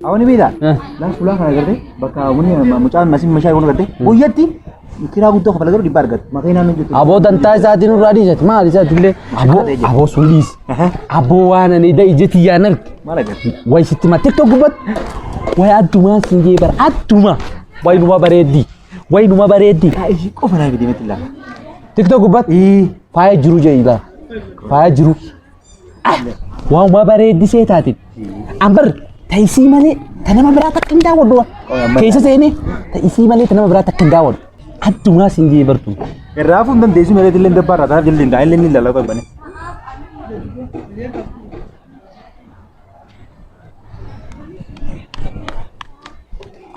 Awani beda. Lah pulang kan agar deh. Baka awani mucaan masih orang agar deh. Oh iya ti. Kira aku tuh kepala guru di bargat. Makanya nanu juga. Abo tantai saat ini radi saat mali saat ini. Abo sulis. Abo wana ni dah ijeti yanar. Malah kan. Wai situ mati tu gubat. Wai aduma sinje bar aduma. Wai numa baredi. Wai numa baredi. Isi kau pernah beda mati lah. TikTok gubat. Faya juru jailah. Faya juru. Wah numa baredi saya tadi. Amber. Taisi mali. Tanama berata kendawat doa. Kaisa saya ini. Taisi mali tanama berata kendawat. Aduma sinje bertu. Rafu dan desi mere dilen de barra ta dilen da dilen lala ko bane.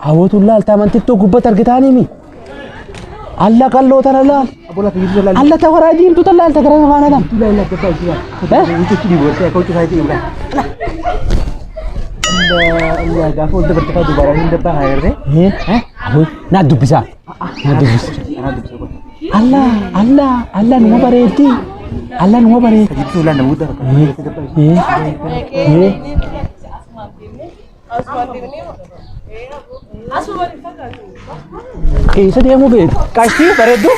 Awatullah taman TikTok gubatar kita ni mi. Allah kallo tarala. Abola kiri lala. Allah tawaraji itu talal takarana mana dah. Tu lala kata dia. Itu kiri boleh kau tu saja ulah. Allah gafu untuk bertukar dua barang ini depan air deh. Nadu bisa. Nadu bisa. Allah numa bareti. Allah numa bareti. Itu lah namu dah. Kaisa dia mau bet. Kasih baretu.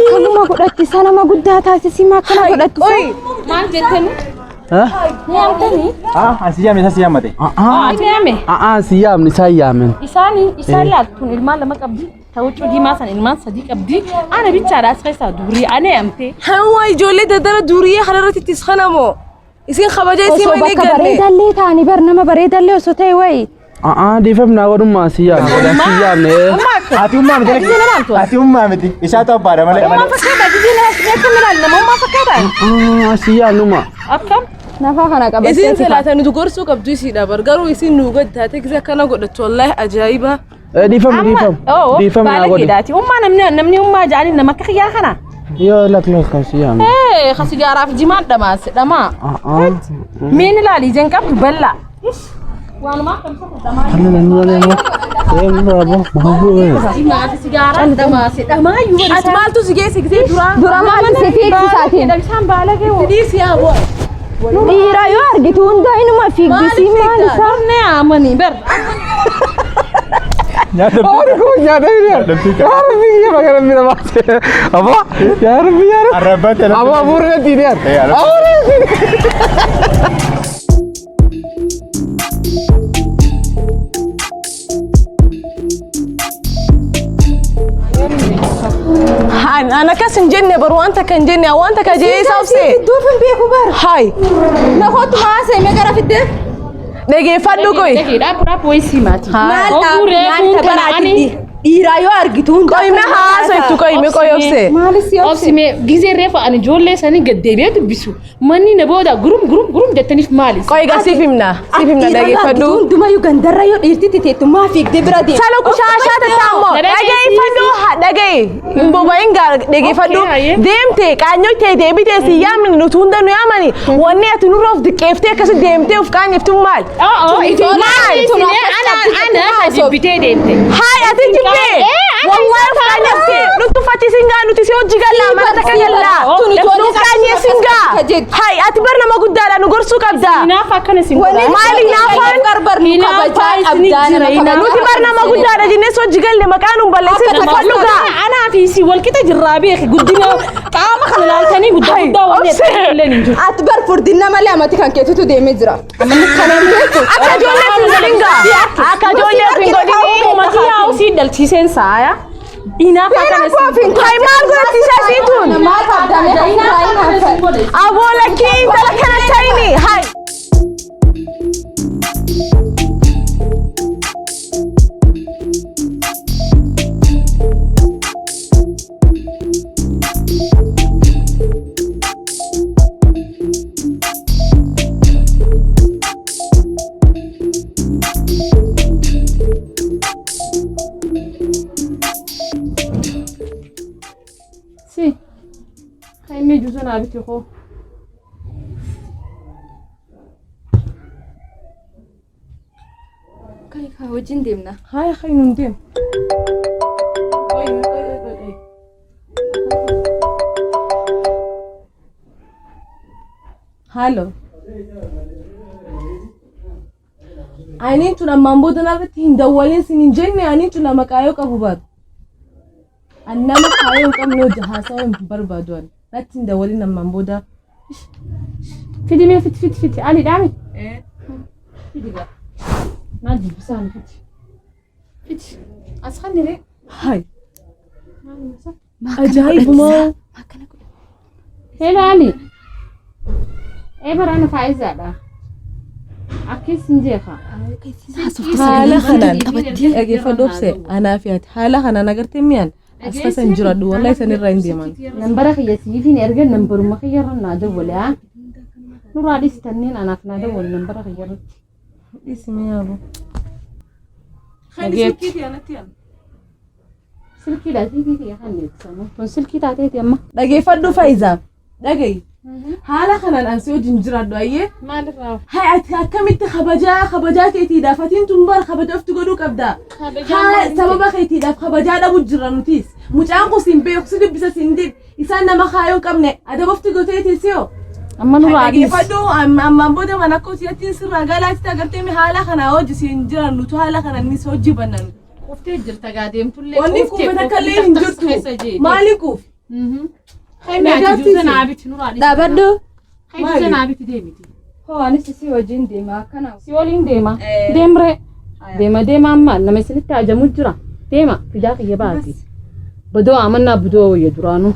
Kalau mau godati sana mau godata si makan godati. Oi, man beten. Hah? Yang tadi? Siam mate. Siam ni saya men. Isani lah pun ilmu lama kabdi. Tahu cudi masan ilmu sadi kabdi. Ana bicara asal duri. Ana amte. Hawai jole dadara duri hararati tiskhana mo. Isin khabaja isin ini kan. Beritahu tani bernama beritahu sotai wai. Di fam na warum masih ya, siam ne. Ati umma mete. Ati umma mete. Isa tahu pada mana? Umma fakada di sini ya kemeral nama umma fakada. Siam numa. Apkam? Nafa kana kabar. Isin selatan itu gorsu kabdu isi dabar. Garu isin nuga data kita kana godat wallahi ajaiba. Di fam. Di fam na warum. Dati umma namni umma jani nama kaya kana. Yo lak kan siam. Khasi garaf jimat dama. Min lali jengkap balla. Wanu makan satu dama. Sigaran dama dama yu. Atmal tu sige dura. Dura mal sige sati. Dah sambal lagi. Jadi siapa? Ira yo argi tunda inu ma figdi si mal sarne amani ber. Nyada ini. Arbi ya bagaimana mina mati. Apa? Ya Arbi ya. Arabat. Apa burungnya tidak? أنا كاسن جنة وأنت كان جنة وأنت كجي سافسي دوفن بيكو بار هاي ناخد معاه سيمي قرا في الدف دقي فدو كوي دقي لا برا بويسي ماتي ما لا تبراتي Irayo argituun koi me haasaytu koi me koi obse obsi me gize refa ani jolle sani gaddeebe dubbisu manni ne booda gurum jettanif maali koi ga sifimna dage fadu duma yu gandarra yo irtiti tetu ma fi gdebra de salo ku shasha ta tammo dage fadu dage imboba inga dage fadu demte kanyote debite si yamin nutunda no yamani wonni atunurof dikefte kas demte uf kanyeftu mal ana debite demte hay atinji والله فاني نتو فاتي سينغا نتو سيو جيغالا ما تكايلا نتو كاني سينغا هاي اتبرنا ما قدالا نغرسو كبدا نافا كان سينغا مالي نافا بربر نكبجاي ابدان نتو برنا ما قدالا جي نسو جيغال مكانو بلسي تفلوغا انا في سي والكتا جرابي اخي قدنا قاما خلالتني قدا وني اتبر فردنا مالي ما تكان كيتو ديمي جرا اما نكنمتو اكا جولي سينغا اكا جولي سينغا دي ما تي او سي دلتي سين saya ina pakai hai mal gue tisha situn abola king talakana tiny hai me juzo na biti ko kai ka wajin demna hai kai nun dem Halo. Ani tuna mambo danarratti hin dawwalin sinin jenne ani tuna maqaayoo qabu baatu. Annama kaayoo qabnoo jahaasa hin barbaadu ani. Natti hin dawwalin amma mamboda. Fidi mee fiti ali dhaami. Fidi ga. Maji bisaan fiti. Fiti. As khandire. Hai. Ajaa'ib moo. Hello Ali. Barana faa'izaadha. Akkis injeeqa. Haala kanaan dhageeffadhoofse anaa fi ati haala kanaan agartee miyaan asfasan jiradhu wallahi san irraa hin deeman. Nambara kiyya siifin erga nambaruma kiyyarra naa dawwale nuraa dhistanneen anaaf naa dawwale nambara kiyyarratti. Ismi yaabo. Silkii dhaatii kiyya kan leetisamu. Kun silkii taateeti amma. Dhageeffadhu faa'izaaf. Dhagayi. Haala kanaan ansi wajjin jiradhu ayyee. Maalirraa? Hai ati akkamitti kabajaa keetiidhaaf atiin tun bara kabaja ofti godhuu qabda. Sababa keetiidhaaf kabajaa dhabu jirra nutis. Mucaan kun siin beeku si dubbisa siin dib. Isaan nama kaayoo qabne adaba ofti gotee teessiyoo. Amma nuraa dhiis. Dhageeffadhu ammaan booda mana kooti atiin sirraa galaatti agartee haala kanaa hojii siin jiran nutu haala kanaan nis hojii bannan. Qoftee jirta gaadeemtullee. Wanni kuufata kallee hin jirtu. Maali kuuf? Dhaabadhu. Hayyuu naabiti deemiti. Hoo anis si wajjin deema akkana. Si waliin deema. Deemree. Deema amma nama isinitti ajamu jira. Deema fidaa kiyya baati. Badoo amannaa budoo wayya duraanuu.